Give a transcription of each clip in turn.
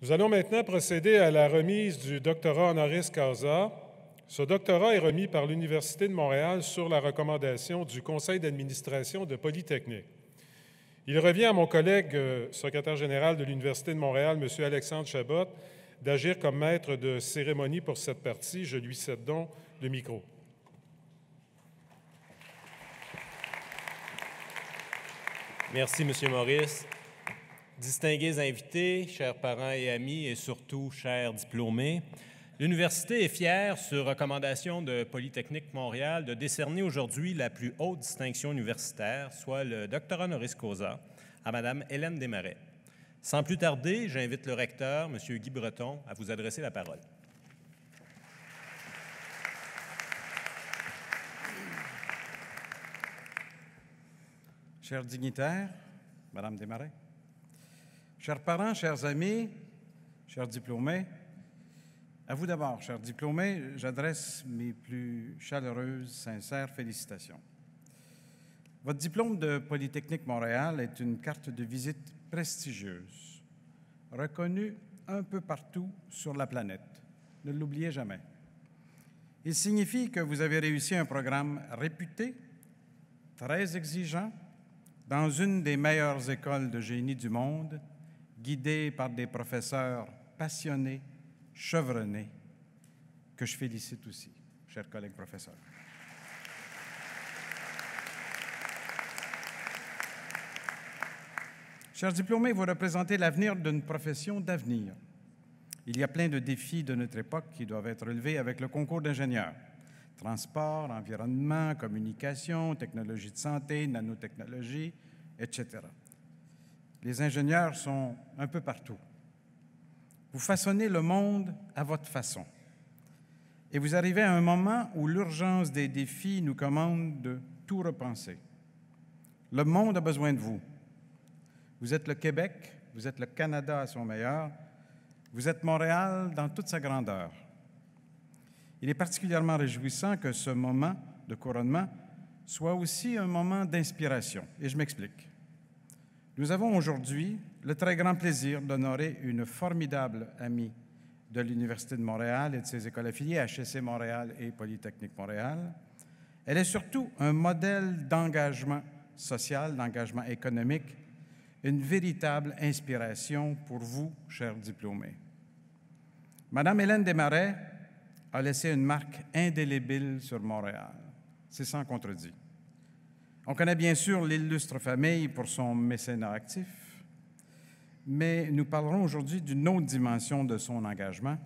Nous allons maintenant procéder à la remise du doctorat honoris causa. Ce doctorat est remis par l'Université de Montréal sur la recommandation du Conseil d'administration de Polytechnique. Il revient à mon collègue secrétaire général de l'Université de Montréal, M. Alexandre Chabot, d'agir comme maître de cérémonie pour cette partie. Je lui cède donc le micro. Merci, M. Maurice. Distingués invités, chers parents et amis, et surtout chers diplômés, l'Université est fière, sur recommandation de Polytechnique Montréal, de décerner aujourd'hui la plus haute distinction universitaire, soit le doctorat honoris causa, à Mme Hélène Desmarais. Sans plus tarder, j'invite le recteur, M. Guy Breton, à vous adresser la parole. Chers dignitaires, Madame Desmarais, chers parents, chers amis, chers diplômés, à vous d'abord, chers diplômés, j'adresse mes plus chaleureuses, sincères félicitations. Votre diplôme de Polytechnique Montréal est une carte de visite prestigieuse, reconnue un peu partout sur la planète. Ne l'oubliez jamais. Il signifie que vous avez réussi un programme réputé, très exigeant, dans une des meilleures écoles de génie du monde, guidée par des professeurs passionnés, chevronnés, que je félicite aussi, chers collègues professeurs. Chers diplômés, vous représentez l'avenir d'une profession d'avenir. Il y a plein de défis de notre époque qui doivent être relevés avec le concours d'ingénieurs. Transport, environnement, communication, technologie de santé, nanotechnologie, etc. Les ingénieurs sont un peu partout. Vous façonnez le monde à votre façon. Et vous arrivez à un moment où l'urgence des défis nous commande de tout repenser. Le monde a besoin de vous. Vous êtes le Québec, vous êtes le Canada à son meilleur, vous êtes Montréal dans toute sa grandeur. Il est particulièrement réjouissant que ce moment de couronnement soit aussi un moment d'inspiration, et je m'explique. Nous avons aujourd'hui le très grand plaisir d'honorer une formidable amie de l'Université de Montréal et de ses écoles affiliées, HEC Montréal et Polytechnique Montréal. Elle est surtout un modèle d'engagement social, d'engagement économique, une véritable inspiration pour vous, chers diplômés. Madame Hélène Desmarais a laissé une marque indélébile sur Montréal. C'est sans contredit. On connaît bien sûr l'illustre famille pour son mécénat actif, mais nous parlerons aujourd'hui d'une autre dimension de son engagement.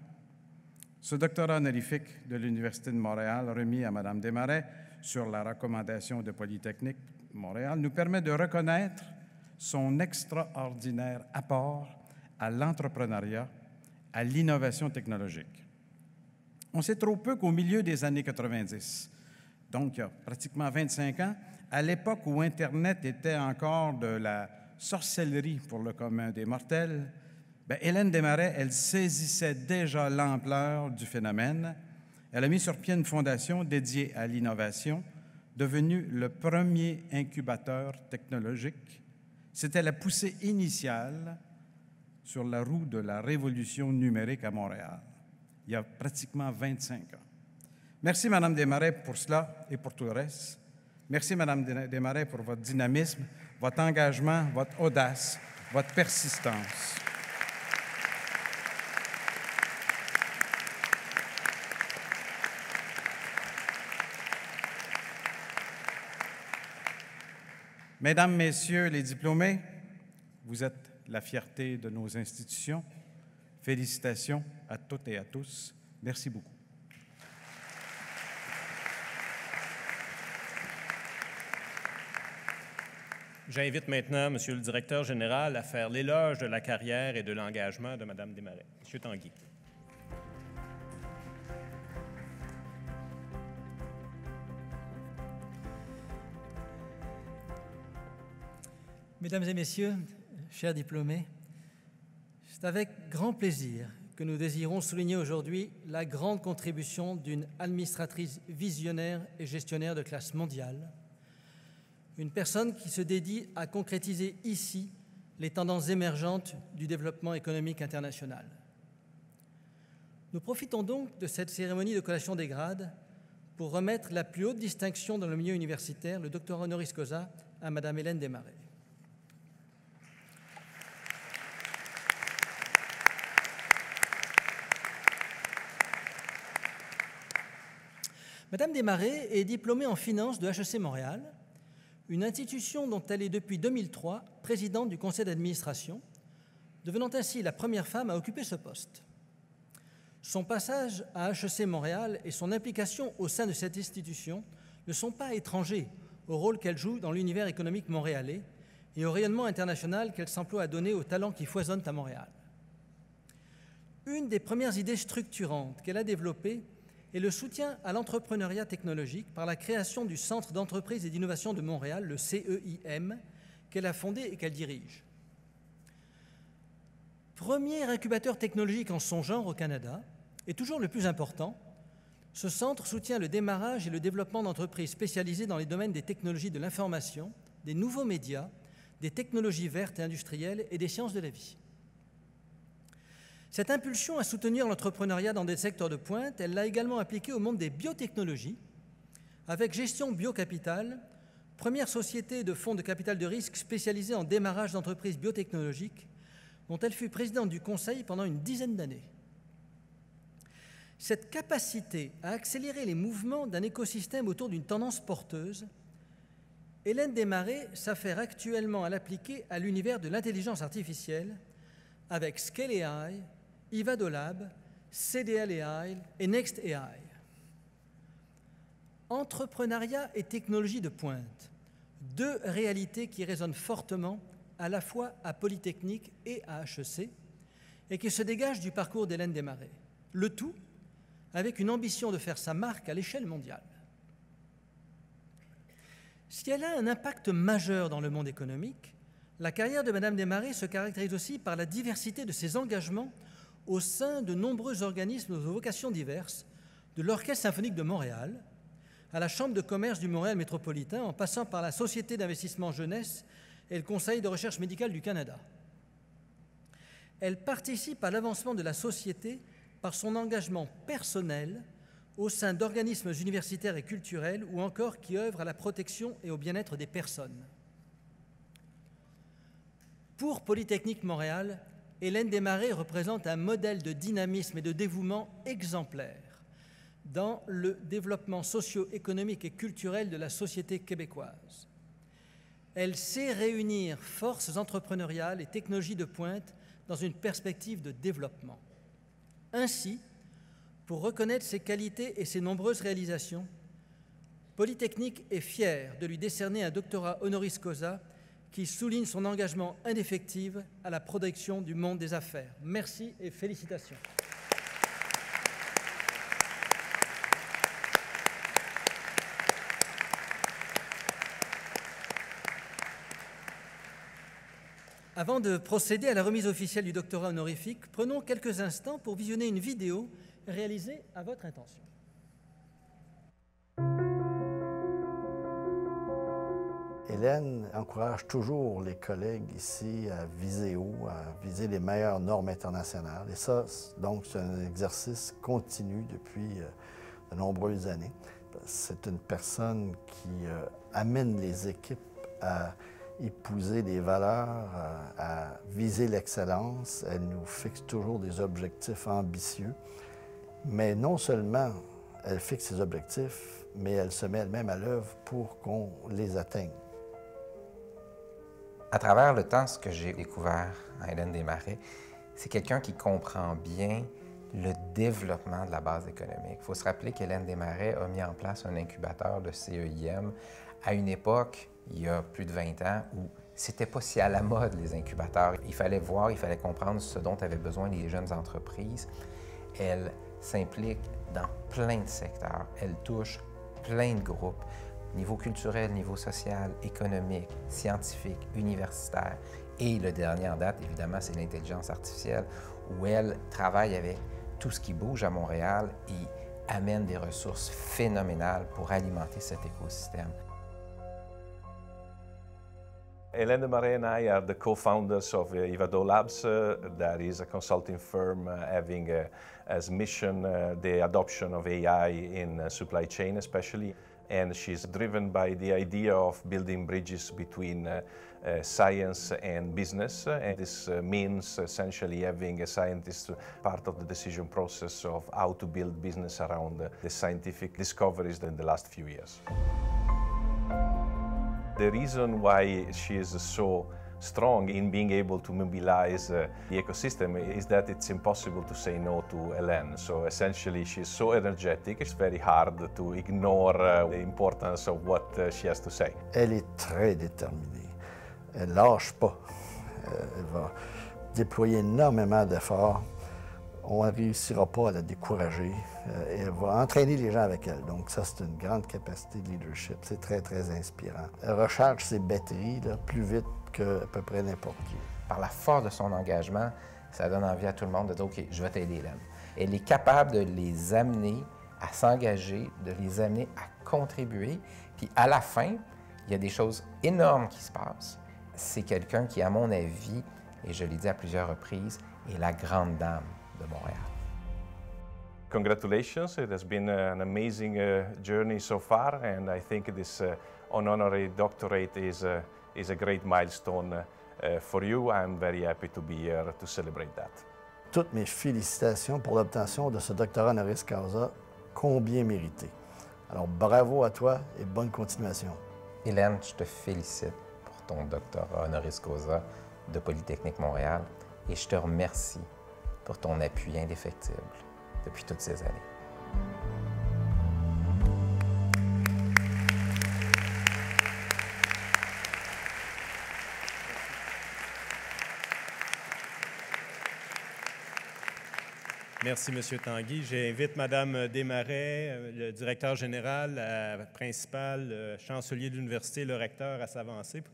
Ce doctorat honorifique de l'Université de Montréal, remis à Mme Desmarais sur la recommandation de Polytechnique Montréal, nous permet de reconnaître son extraordinaire apport à l'entrepreneuriat, à l'innovation technologique. On sait trop peu qu'au milieu des années 90, donc il y a pratiquement 25 ans, à l'époque où Internet était encore de la sorcellerie pour le commun des mortels, Hélène Desmarais, elle saisissait déjà l'ampleur du phénomène. Elle a mis sur pied une fondation dédiée à l'innovation, devenue le premier incubateur technologique. C'était la poussée initiale sur la roue de la révolution numérique à Montréal, il y a pratiquement 25 ans. Merci, Mme Desmarais, pour cela et pour tout le reste. Merci, Mme Desmarais, pour votre dynamisme, votre engagement, votre audace, votre persistance. Mesdames, Messieurs les diplômés, vous êtes la fierté de nos institutions. Félicitations à toutes et à tous. Merci beaucoup. J'invite maintenant M. le directeur général à faire l'éloge de la carrière et de l'engagement de Mme Desmarais. M. Tanguy. Mesdames et Messieurs, chers diplômés, c'est avec grand plaisir que nous désirons souligner aujourd'hui la grande contribution d'une administratrice visionnaire et gestionnaire de classe mondiale, une personne qui se dédie à concrétiser ici les tendances émergentes du développement économique international. Nous profitons donc de cette cérémonie de collation des grades pour remettre la plus haute distinction dans le milieu universitaire, le doctorat honoris causa, à Madame Hélène Desmarais. Madame Desmarais est diplômée en finance de HEC Montréal, une institution dont elle est depuis 2003 présidente du conseil d'administration, devenant ainsi la première femme à occuper ce poste. Son passage à HEC Montréal et son implication au sein de cette institution ne sont pas étrangers au rôle qu'elle joue dans l'univers économique montréalais et au rayonnement international qu'elle s'emploie à donner aux talents qui foisonnent à Montréal. Une des premières idées structurantes qu'elle a développées est le soutien à l'entrepreneuriat technologique par la création du Centre d'entreprise et d'innovation de Montréal, le CEIM, qu'elle a fondé et qu'elle dirige. Premier incubateur technologique en son genre au Canada, et toujours le plus important, ce centre soutient le démarrage et le développement d'entreprises spécialisées dans les domaines des technologies de l'information, des nouveaux médias, des technologies vertes et industrielles et des sciences de la vie. Cette impulsion à soutenir l'entrepreneuriat dans des secteurs de pointe, elle l'a également appliquée au monde des biotechnologies, avec Gestion Biocapital, première société de fonds de capital de risque spécialisée en démarrage d'entreprises biotechnologiques, dont elle fut présidente du conseil pendant une dizaine d'années. Cette capacité à accélérer les mouvements d'un écosystème autour d'une tendance porteuse, Hélène Desmarais s'affaire actuellement à l'appliquer à l'univers de l'intelligence artificielle avec Scale AI, Ivadolab, CDL AI et Next AI. Entrepreneuriat et technologie de pointe, deux réalités qui résonnent fortement à la fois à Polytechnique et à HEC et qui se dégagent du parcours d'Hélène Desmarais. Le tout avec une ambition de faire sa marque à l'échelle mondiale. Si elle a un impact majeur dans le monde économique, la carrière de Mme Desmarais se caractérise aussi par la diversité de ses engagements au sein de nombreux organismes aux vocations diverses, de l'Orchestre symphonique de Montréal, à la Chambre de commerce du Montréal métropolitain, en passant par la Société d'investissement jeunesse et le Conseil de recherche médicale du Canada. Elle participe à l'avancement de la société par son engagement personnel au sein d'organismes universitaires et culturels ou encore qui œuvrent à la protection et au bien-être des personnes. Pour Polytechnique Montréal, Hélène Desmarais représente un modèle de dynamisme et de dévouement exemplaire dans le développement socio-économique et culturel de la société québécoise. Elle sait réunir forces entrepreneuriales et technologies de pointe dans une perspective de développement. Ainsi, pour reconnaître ses qualités et ses nombreuses réalisations, Polytechnique est fière de lui décerner un doctorat honoris causa qui souligne son engagement indéfectible à la protection du monde des affaires. Merci et félicitations. Avant de procéder à la remise officielle du doctorat honorifique, prenons quelques instants pour visionner une vidéo réalisée à votre intention. Hélène encourage toujours les collègues ici à viser haut, à viser les meilleures normes internationales. Et ça, donc, c'est un exercice continu depuis de nombreuses années. C'est une personne qui amène les équipes à épouser des valeurs, à viser l'excellence. Elle nous fixe toujours des objectifs ambitieux. Mais non seulement elle fixe ses objectifs, mais elle se met elle-même à l'œuvre pour qu'on les atteigne. À travers le temps, ce que j'ai découvert en Hélène Desmarais, c'est quelqu'un qui comprend bien le développement de la base économique. Il faut se rappeler qu'Hélène Desmarais a mis en place un incubateur, le CEIM, à une époque, il y a plus de 20 ans, où c'était pas si à la mode, les incubateurs. Il fallait voir, il fallait comprendre ce dont avaient besoin les jeunes entreprises. Elle s'implique dans plein de secteurs. Elle touche plein de groupes, niveau culturel, niveau social, économique, scientifique, universitaire. Et le dernier en date, évidemment, c'est l'intelligence artificielle, où elle travaille avec tout ce qui bouge à Montréal et amène des ressources phénoménales pour alimenter cet écosystème. Hélène Desmarais and I are the co-founders of Ivado Labs. That is a consulting firm having as mission the adoption of AI in supply chain especially. And she's driven by the idea of building bridges between science and business. And this means essentially having a scientist part of the decision process of how to build business around the scientific discoveries in the last few years. The reason why she is so strong in being able to mobilize the ecosystem is that it's impossible to say no to Hélène. So essentially she's so energetic, it's very hard to ignore the importance of what she has to say. Elle est très déterminée. Elle lâche pas. Elle va déployer énormément d'efforts. On ne réussira pas à la décourager et elle va entraîner les gens avec elle. Donc ça, c'est une grande capacité de leadership. C'est très, très inspirant. Elle recharge ses batteries là, plus vite qu'à peu près n'importe qui. Par la force de son engagement, ça donne envie à tout le monde de dire « OK, je vais t'aider, Hélène ». Elle est capable de les amener à s'engager, de les amener à contribuer. Puis à la fin, il y a des choses énormes qui se passent. C'est quelqu'un qui, à mon avis, et je l'ai dit à plusieurs reprises, est la grande dame de Montréal. Congratulations, it has been an amazing journey so far, and I think this honorary doctorate is a great milestone for you. I'm very happy to be here to celebrate that. Toutes mes félicitations pour l'obtention de ce doctorat honoris causa, combien mérité. Alors bravo à toi et bonne continuation. Hélène, je te félicite pour ton doctorat honoris causa de Polytechnique Montréal et je te remercie pour ton appui indéfectible depuis toutes ces années. Merci, M. Tanguy. J'invite Mme Desmarais, le directeur général, la principale, le chancelier de l'université, le recteur, à s'avancer.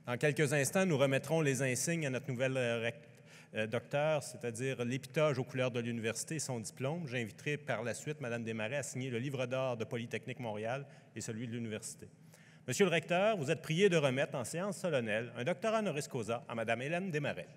Dans quelques instants, nous remettrons les insignes à notre nouvelle docteur, c'est-à-dire l'épitoge aux couleurs de l'université et son diplôme. J'inviterai par la suite Mme Desmarais à signer le livre d'or de Polytechnique Montréal et celui de l'université. Monsieur le recteur, vous êtes prié de remettre en séance solennelle un doctorat honoris causa à Mme Hélène Desmarais.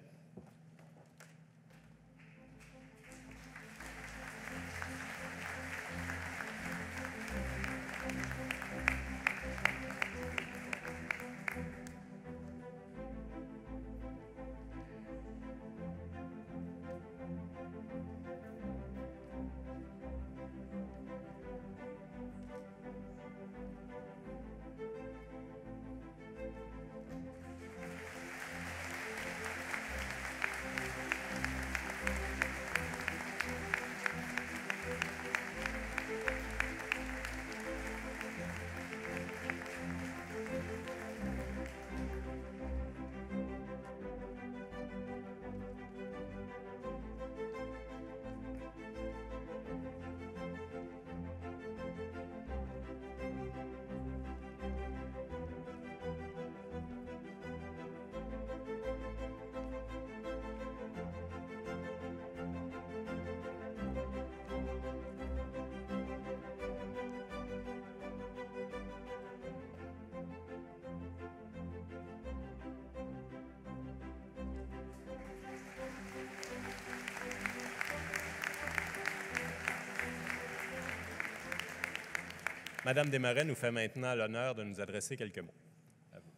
Madame Desmarais nous fait maintenant l'honneur de nous adresser quelques mots. À vous.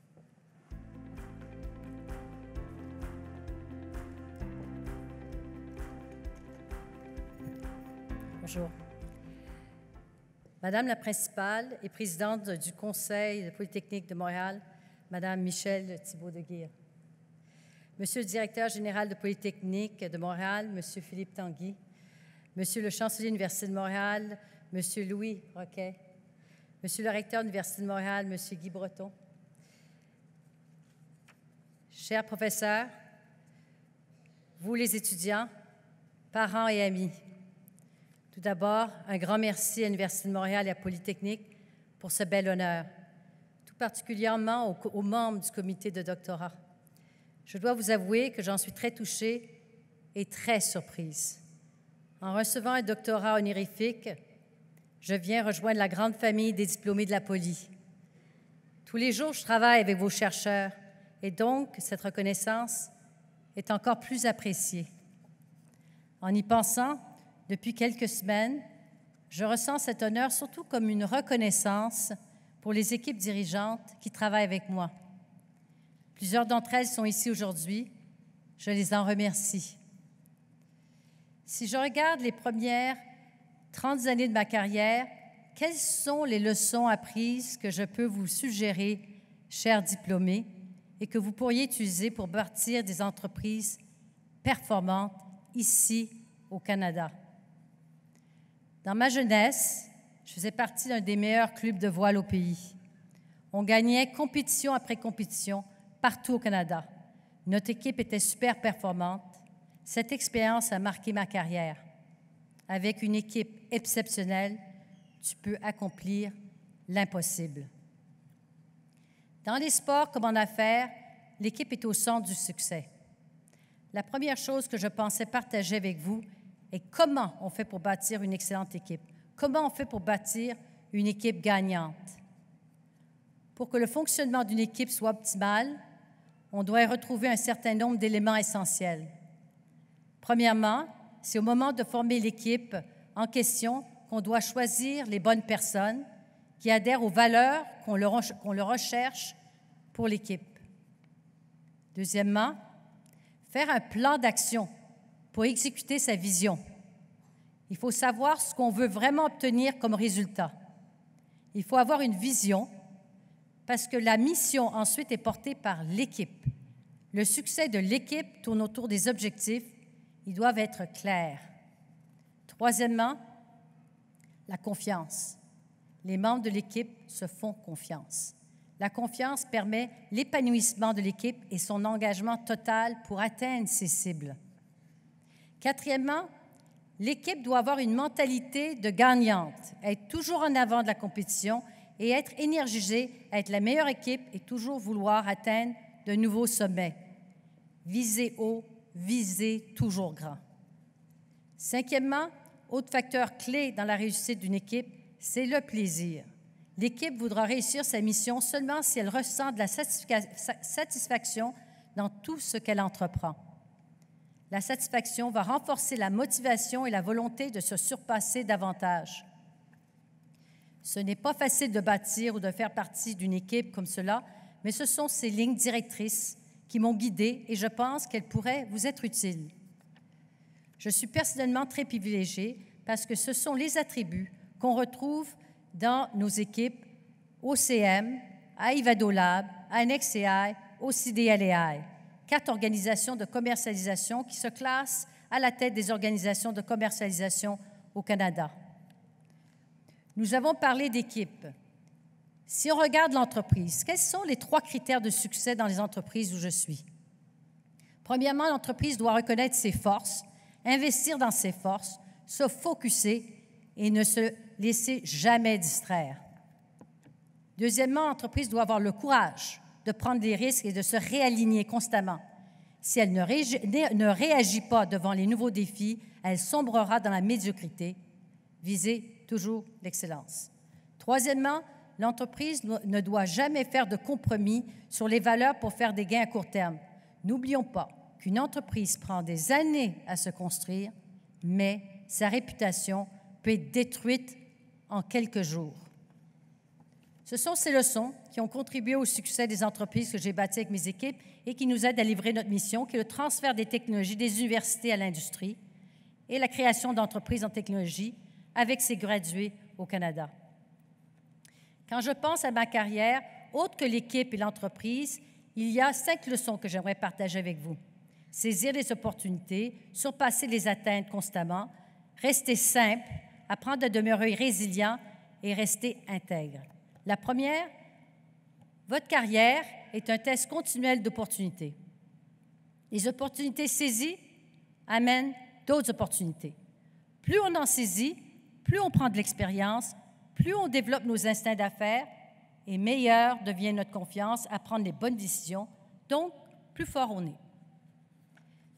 Bonjour. Madame la principale et présidente du Conseil de Polytechnique de Montréal, Madame Michèle Thibault-Deguire. Monsieur le directeur général de Polytechnique de Montréal, Monsieur Philippe Tanguy. Monsieur le chancelier de l'Université de Montréal, Monsieur Louis Roquet. Monsieur le recteur de l'Université de Montréal, Monsieur Guy Breton. Chers professeurs, vous les étudiants, parents et amis, tout d'abord, un grand merci à l'Université de Montréal et à Polytechnique pour ce bel honneur, tout particulièrement aux membres du comité de doctorat. Je dois vous avouer que j'en suis très touchée et très surprise. En recevant un doctorat honorifique, je viens rejoindre la grande famille des diplômés de la Poly. Tous les jours, je travaille avec vos chercheurs et donc cette reconnaissance est encore plus appréciée. En y pensant, depuis quelques semaines, je ressens cet honneur surtout comme une reconnaissance pour les équipes dirigeantes qui travaillent avec moi. Plusieurs d'entre elles sont ici aujourd'hui. Je les en remercie. Si je regarde les premières 30 années de ma carrière, quelles sont les leçons apprises que je peux vous suggérer, chers diplômés, et que vous pourriez utiliser pour bâtir des entreprises performantes ici au Canada? Dans ma jeunesse, je faisais partie d'un des meilleurs clubs de voile au pays. On gagnait compétition après compétition partout au Canada. Notre équipe était super performante. Cette expérience a marqué ma carrière. Avec une équipe exceptionnelle, tu peux accomplir l'impossible. Dans les sports comme en affaires, l'équipe est au centre du succès. La première chose que je pensais partager avec vous est comment on fait pour bâtir une excellente équipe. Comment on fait pour bâtir une équipe gagnante? Pour que le fonctionnement d'une équipe soit optimal, on doit y retrouver un certain nombre d'éléments essentiels. Premièrement, c'est au moment de former l'équipe en question qu'on doit choisir les bonnes personnes qui adhèrent aux valeurs qu'on le recherche pour l'équipe. Deuxièmement, faire un plan d'action pour exécuter sa vision. Il faut savoir ce qu'on veut vraiment obtenir comme résultat. Il faut avoir une vision parce que la mission ensuite est portée par l'équipe. Le succès de l'équipe tourne autour des objectifs. Ils doivent être clairs. Troisièmement, la confiance. Les membres de l'équipe se font confiance. La confiance permet l'épanouissement de l'équipe et son engagement total pour atteindre ses cibles. Quatrièmement, l'équipe doit avoir une mentalité de gagnante, être toujours en avant de la compétition et être énergisée à être la meilleure équipe et toujours vouloir atteindre de nouveaux sommets. Viser haut, viser toujours grand. Cinquièmement, autre facteur clé dans la réussite d'une équipe, c'est le plaisir. L'équipe voudra réussir sa mission seulement si elle ressent de la satisfaction dans tout ce qu'elle entreprend. La satisfaction va renforcer la motivation et la volonté de se surpasser davantage. Ce n'est pas facile de bâtir ou de faire partie d'une équipe comme cela, mais ce sont ces lignes directrices qui m'ont guidée et je pense qu'elles pourraient vous être utiles. Je suis personnellement très privilégiée parce que ce sont les attributs qu'on retrouve dans nos équipes au CM, à Ivadolab, à NXCI, au CDLAI, 4 organisations de commercialisation qui se classent à la tête des organisations de commercialisation au Canada. Nous avons parlé d'équipe. Si on regarde l'entreprise, quels sont les 3 critères de succès dans les entreprises où je suis? Premièrement, l'entreprise doit reconnaître ses forces, investir dans ses forces, se focusser et ne se laisser jamais distraire. Deuxièmement, l'entreprise doit avoir le courage de prendre des risques et de se réaligner constamment. Si elle ne réagit pas devant les nouveaux défis, elle sombrera dans la médiocrité. Visez toujours l'excellence. Troisièmement, l'entreprise ne doit jamais faire de compromis sur les valeurs pour faire des gains à court terme. N'oublions pas qu'une entreprise prend des années à se construire, mais sa réputation peut être détruite en quelques jours. Ce sont ces leçons qui ont contribué au succès des entreprises que j'ai bâties avec mes équipes et qui nous aident à livrer notre mission, qui est le transfert des technologies des universités à l'industrie et la création d'entreprises en technologie avec ses gradués au Canada. Quand je pense à ma carrière, autre que l'équipe et l'entreprise, il y a 5 leçons que j'aimerais partager avec vous. Saisir les opportunités, surpasser les atteintes constamment, rester simple, apprendre à demeurer résilient et rester intègre. La première, votre carrière est un test continuel d'opportunités. Les opportunités saisies amènent d'autres opportunités. Plus on en saisit, plus on prend de l'expérience, plus on développe nos instincts d'affaires et meilleure devient notre confiance à prendre les bonnes décisions, donc plus fort on est.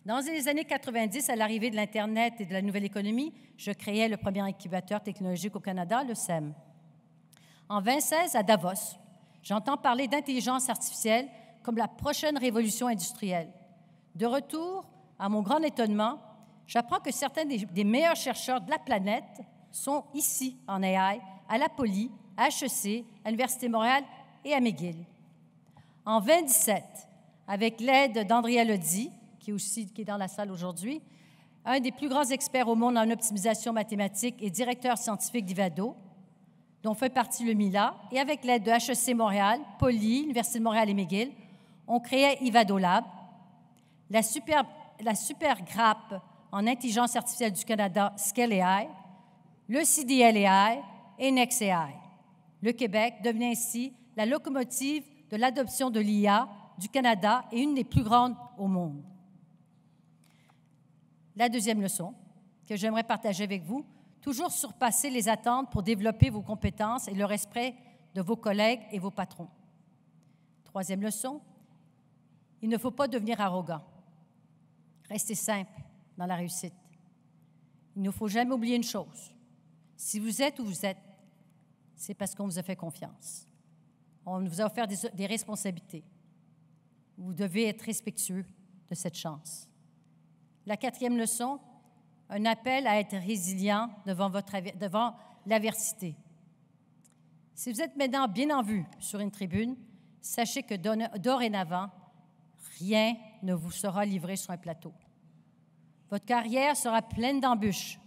Dans les années 90, à l'arrivée de l'Internet et de la nouvelle économie, je créais le premier incubateur technologique au Canada, le CEM. En 2016, à Davos, j'entends parler d'intelligence artificielle comme la prochaine révolution industrielle. De retour, à mon grand étonnement, j'apprends que certains des meilleurs chercheurs de la planète sont ici, en AI, à la Poly, à HEC, à l'Université de Montréal et à McGill. En 2017, avec l'aide d'Andrea Lodzi, qui est dans la salle aujourd'hui, un des plus grands experts au monde en optimisation mathématique et directeur scientifique d'Ivado, dont fait partie le MILA, et avec l'aide de HEC Montréal, Poly, l'Université de Montréal et McGill, on créait Ivado Lab, la super grappe en intelligence artificielle du Canada, Scale AI, le CDL AI et NextAI. Le Québec devenait ainsi la locomotive de l'adoption de l'IA du Canada et une des plus grandes au monde. La deuxième leçon que j'aimerais partager avec vous, toujours surpasser les attentes pour développer vos compétences et le respect de vos collègues et vos patrons. Troisième leçon, il ne faut pas devenir arrogant. Restez simple dans la réussite. Il ne faut jamais oublier une chose. Si vous êtes où vous êtes, c'est parce qu'on vous a fait confiance. On vous a offert des responsabilités. Vous devez être respectueux de cette chance. La quatrième leçon, un appel à être résilient devant l'adversité. Si vous êtes maintenant bien en vue sur une tribune, sachez que dorénavant, rien ne vous sera livré sur un plateau. Votre carrière sera pleine d'embûches.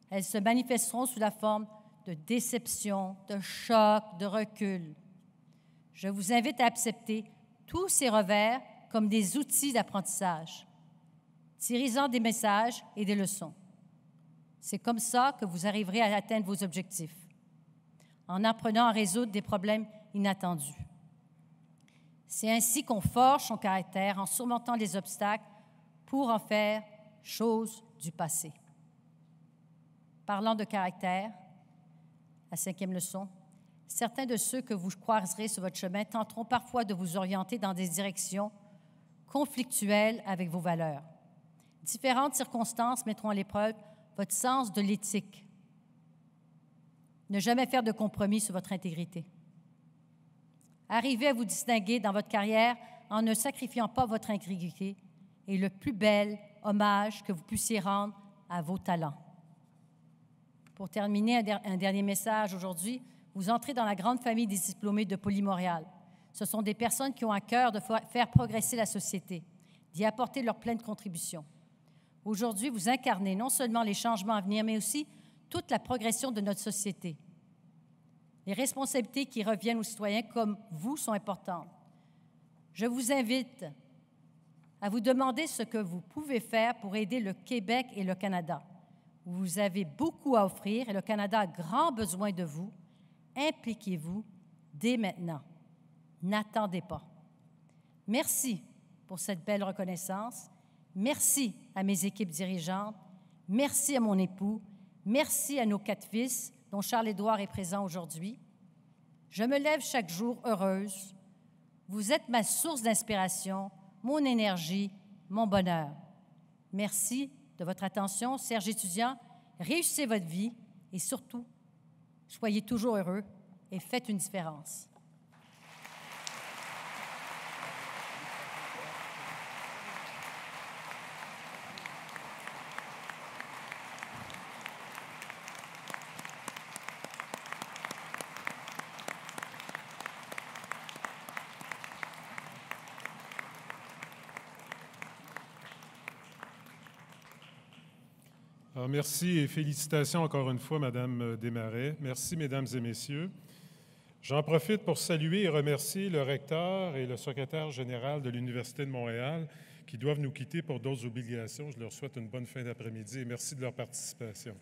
Elles se manifesteront sous la forme de déception, de choc, de recul. Je vous invite à accepter tous ces revers comme des outils d'apprentissage, tirez-en des messages et des leçons. C'est comme ça que vous arriverez à atteindre vos objectifs, en apprenant à résoudre des problèmes inattendus. C'est ainsi qu'on forge son caractère en surmontant les obstacles pour en faire chose du passé. Parlant de caractère, la cinquième leçon, certains de ceux que vous croiserez sur votre chemin tenteront parfois de vous orienter dans des directions conflictuelles avec vos valeurs. Différentes circonstances mettront à l'épreuve votre sens de l'éthique. Ne jamais faire de compromis sur votre intégrité. Arrivez à vous distinguer dans votre carrière en ne sacrifiant pas votre intégrité est le plus bel hommage que vous puissiez rendre à vos talents. Pour terminer, un dernier message aujourd'hui. Vous entrez dans la grande famille des diplômés de Poly Montréal. Ce sont des personnes qui ont à cœur de faire progresser la société, d'y apporter leur pleine contribution. Aujourd'hui, vous incarnez non seulement les changements à venir, mais aussi toute la progression de notre société. Les responsabilités qui reviennent aux citoyens comme vous sont importantes. Je vous invite à vous demander ce que vous pouvez faire pour aider le Québec et le Canada. Vous avez beaucoup à offrir et le Canada a grand besoin de vous. Impliquez-vous dès maintenant. N'attendez pas. Merci pour cette belle reconnaissance. Merci à mes équipes dirigeantes. Merci à mon époux. Merci à nos 4 fils, dont Charles-Édouard est présent aujourd'hui. Je me lève chaque jour heureuse. Vous êtes ma source d'inspiration, mon énergie, mon bonheur. Merci de votre attention, chers étudiants. Réussissez votre vie et surtout, soyez toujours heureux et faites une différence. Alors, merci et félicitations encore une fois, Madame Desmarais. Merci, Mesdames et Messieurs. J'en profite pour saluer et remercier le recteur et le secrétaire général de l'Université de Montréal qui doivent nous quitter pour d'autres obligations. Je leur souhaite une bonne fin d'après-midi et merci de leur participation.